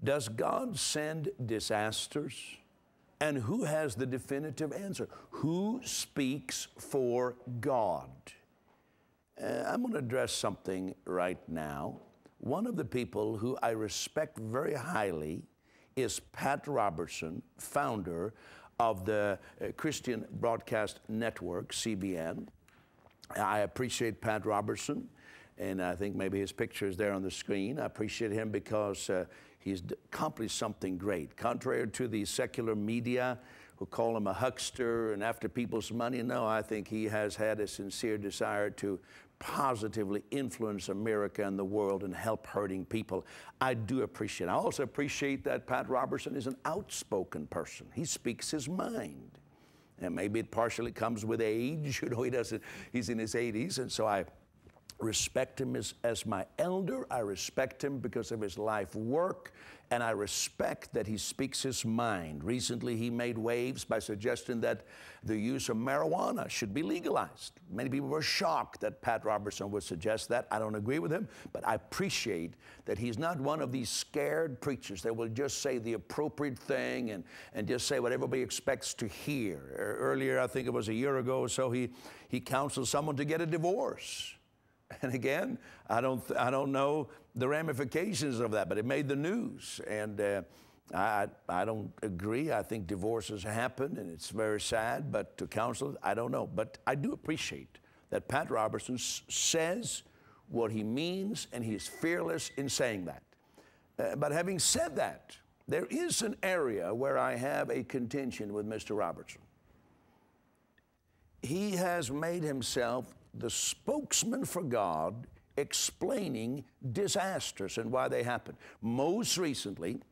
Does God send disasters? And who has the definitive answer? Who speaks for God? I'm going to address something right now. One of the people who I respect very highly is Pat Robertson, founder of the Christian Broadcast Network, CBN. I appreciate Pat Robertson, and I think maybe his picture is there on the screen. I appreciate him because he's accomplished something great. Contrary to the secular media who call him a huckster and after people's money, no, I think he has had a sincere desire to positively influence America and the world and help hurting people. I do appreciate it. I also appreciate that Pat Robertson is an outspoken person. He speaks his mind. And maybe it partially comes with age. You know, he's in his 80s, and so I respect him as my elder. I respect him because of his life work, and I respect that he speaks his mind. Recently, he made waves by suggesting that the use of marijuana should be legalized. Many people were shocked that Pat Robertson would suggest that. I don't agree with him, but I appreciate that he's not one of these scared preachers that will just say the appropriate thing and just say what everybody expects to hear. Earlier, I think it was a year ago or so, he counseled someone to get a divorce. And again, I don't know the ramifications of that, but it made the news. And I don't agree. I think divorces happen, and it's very sad. But to counsel, I don't know. But I do appreciate that Pat Robertson says what he means, and he's fearless in saying that. But having said that, there is an area where I have a contention with Mr. Robertson. He has made himself the spokesman for God, explaining disasters and why they happen. Most recently,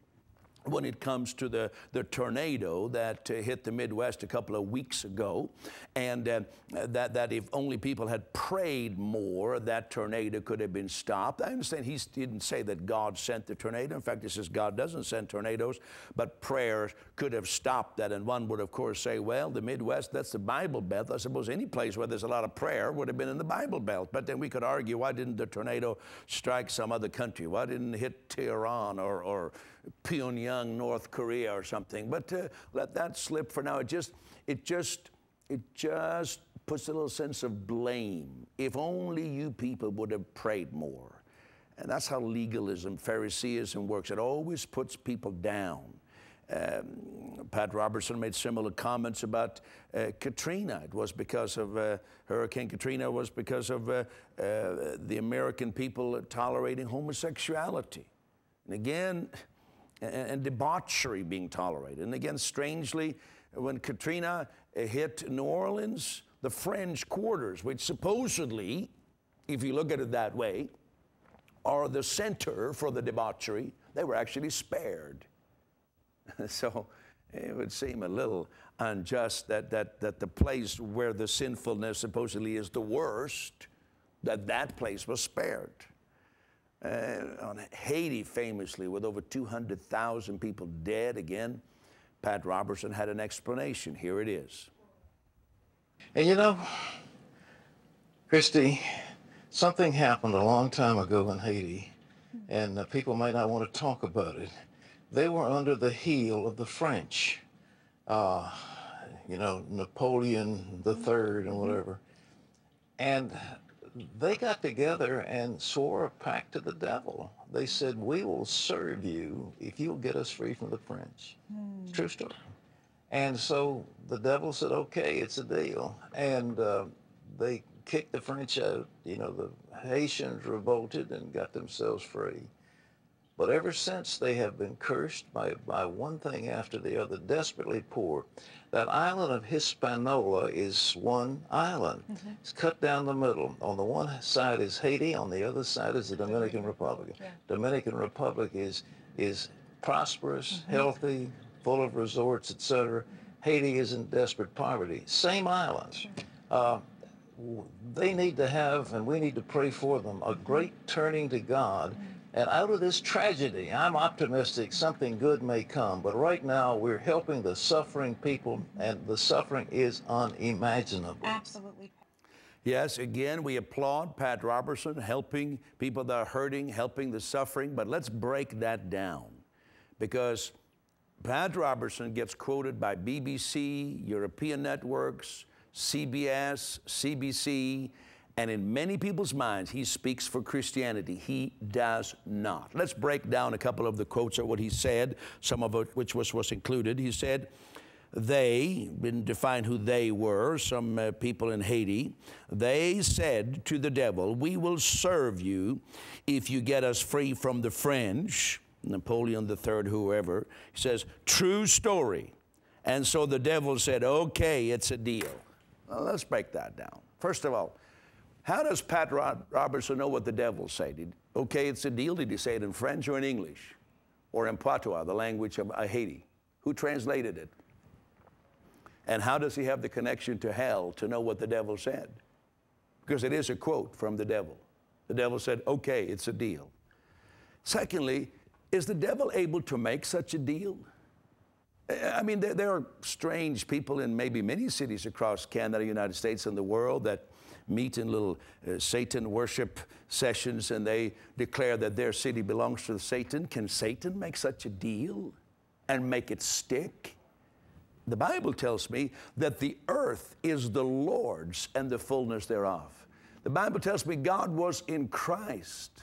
when it comes to the tornado that hit the Midwest a couple of weeks ago, and that if only people had prayed more, that tornado could have been stopped. I understand he didn't say that God sent the tornado. In fact, he says God doesn't send tornadoes, but prayers could have stopped that. And one would, of course, say, well, the Midwest, that's the Bible Belt. I suppose any place where there's a lot of prayer would have been in the Bible Belt. But then we could argue, why didn't the tornado strike some other country? Why didn't it hit Tehran or Pyongyang, North Korea or something? But let that slip for now. It just puts a little sense of blame. If only you people would have prayed more. And that's how legalism, Phariseeism works. It always puts people down. Pat Robertson made similar comments about Katrina. It was because of Hurricane Katrina was because of the American people tolerating homosexuality. And again, and debauchery being tolerated. And again, strangely, when Katrina hit New Orleans, the French quarters, which supposedly, if you look at it that way, are the center for the debauchery, they were actually spared. So it would seem a little unjust that the place where the sinfulness supposedly is the worst, that place was spared. On Haiti, famously, with over 200,000 people dead, again, Pat Robertson had an explanation. Here it is. And you know, Christy, something happened a long time ago in Haiti, and people might not want to talk about it. They were under the heel of the French, you know, Napoleon III and whatever. And they got together and swore a pact to the devil. They said, we will serve you if you'll get us free from the French. True story. And so the devil said, okay, it's a deal. And they kicked the French out. You know, the Haitians revolted and got themselves free. But ever since, they have been cursed by one thing after the other, desperately poor. That island of Hispaniola is one island. It's cut down the middle. On the one side is Haiti, on the other side is the Dominican Republic. Dominican Republic is prosperous, healthy, full of resorts, etc. Haiti is in desperate poverty. Same islands. They need to have, and we need to pray for them, a great turning to God. And out of this tragedy, I'm optimistic something good may come. But right now, we're helping the suffering people, and the suffering is unimaginable. Absolutely. Yes, again, we applaud Pat Robertson helping people that are hurting, helping the suffering. But let's break that down. because Pat Robertson gets quoted by BBC, European networks, CBS, CBC, and in many people's minds, he speaks for Christianity. He does not. Let's break down a couple of the quotes of what he said, some of it which was included. He said, they, didn't define who they were, some people in Haiti, they said to the devil, we will serve you if you get us free from the French, Napoleon III, whoever. He says, true story. And so the devil said, okay, it's a deal. Well, let's break that down. First of all, how does Pat Robertson know what the devil said? Okay, it's a deal. Did he say it in French or in English? Or in Patois, the language of Haiti? Who translated it? And how does he have the connection to hell to know what the devil said? Because it is a quote from the devil. The devil said, okay, it's a deal. Secondly, is the devil able to make such a deal? I mean, there are strange people in maybe many cities across Canada, United States, and the world that meet in little Satan worship sessions, and they declare that their city belongs to Satan. Can Satan make such a deal and make it stick? The Bible tells me that the earth is the Lord's and the fullness thereof. The Bible tells me God was in Christ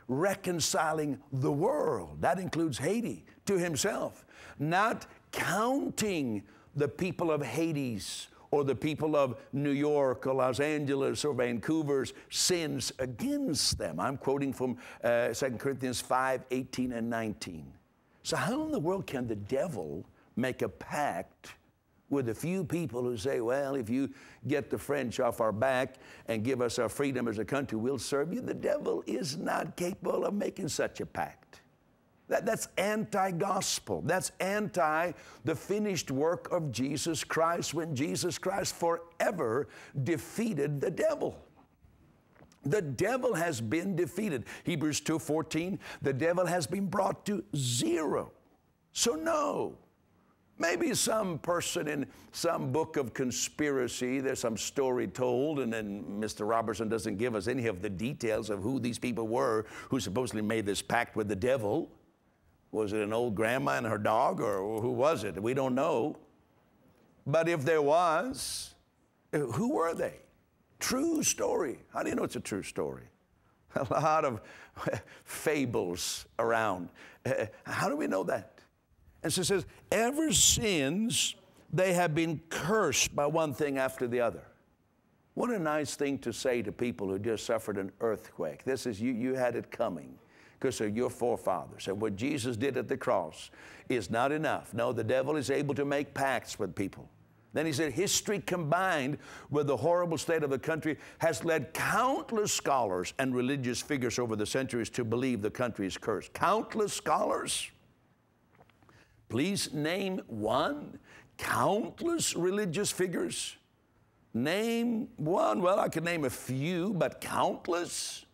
reconciling the world, that includes Haiti, to himself, not counting the people of Hades or the people of New York or Los Angeles or Vancouver's sins against them. I'm quoting from 2 Corinthians 5, 18 and 19. So how in the world can the devil make a pact with a few people who say, well, if you get the French off our back and give us our freedom as a country, we'll serve you? The devil is not capable of making such a pact. That's anti-gospel. That's anti the finished work of Jesus Christ, when Jesus Christ forever defeated the devil. The devil has been defeated. Hebrews 2:14, the devil has been brought to zero. So no. Maybe some person in some book of conspiracy, there's some story told, and then Mr. Robertson doesn't give us any of the details of who these people were who supposedly made this pact with the devil. Was it an old grandma and her dog, or who was it? We don't know. But if there was, who were they? True story. How do you know it's a true story? A lot of fables around. How do we know that? And so it says, ever since they have been cursed by one thing after the other. What a nice thing to say to people who just suffered an earthquake. This is, you had it coming because of your forefathers. And what Jesus did at the cross is not enough. No, the devil is able to make pacts with people. Then he said, history combined with the horrible state of the country has led countless scholars and religious figures over the centuries to believe the country is cursed. Countless scholars? Please name one. Countless religious figures? Name one. Well, I could name a few, but countless?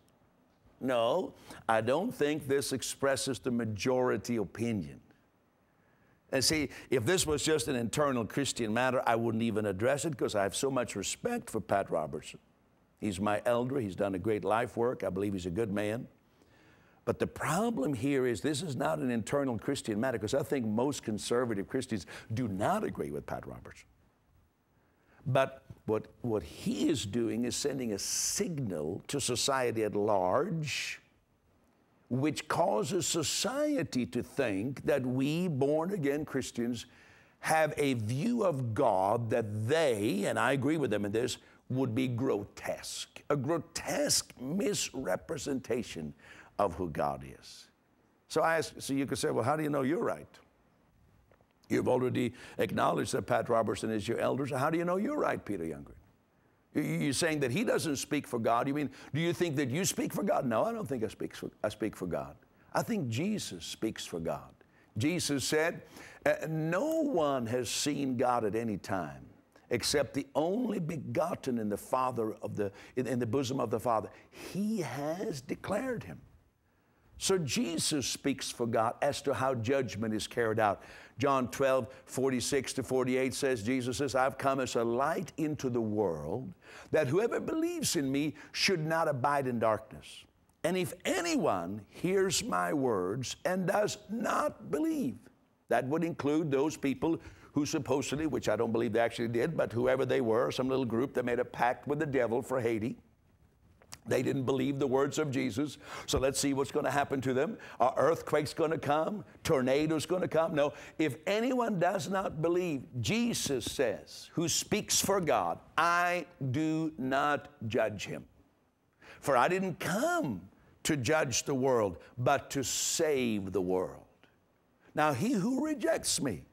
No, I don't think this expresses the majority opinion. And see, if this was just an internal Christian matter, I wouldn't even address it because I have so much respect for Pat Robertson. He's my elder. He's done a great life work. I believe he's a good man. But the problem here is this is not an internal Christian matter, because I think most conservative Christians do not agree with Pat Robertson. But what he is doing is sending a signal to society at large, which causes society to think that we born-again Christians have a view of God that they, and I agree with them in this, would be grotesque. A grotesque misrepresentation of who God is. So you could say, well, how do you know you're right? You've already acknowledged that Pat Robertson is your elder, so how do you know you're right, Peter Youngren? You're saying that he doesn't speak for God. You mean, do you think that you speak for God? No, I don't think I speak for God. I think Jesus speaks for God. Jesus said, no one has seen God at any time except the only begotten in the bosom of the Father. He has declared him. So Jesus speaks for God as to how judgment is carried out. John 12, 46 to 48 says, Jesus says, I've come as a light into the world, that whoever believes in me should not abide in darkness. And if anyone hears my words and does not believe, that would include those people who supposedly, which I don't believe they actually did, but whoever they were, some little group that made a pact with the devil for Haiti. They didn't believe the words of Jesus, so let's see what's going to happen to them. Are earthquakes going to come? Tornadoes going to come? No. If anyone does not believe, Jesus says, who speaks for God, I do not judge him. For I didn't come to judge the world, but to save the world. Now he who rejects me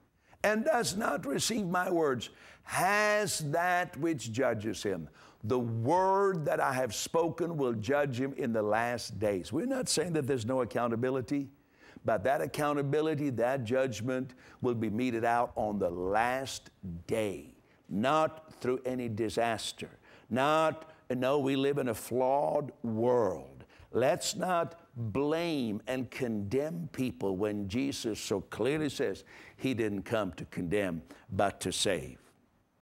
and does not receive my words has that which judges him. The word that I have spoken will judge him in the last days. We're not saying that there's no accountability, but that accountability, that judgment will be meted out on the last day, not through any disaster. No, we live in a flawed world. Let's not blame and condemn people when Jesus so clearly says he didn't come to condemn, but to save.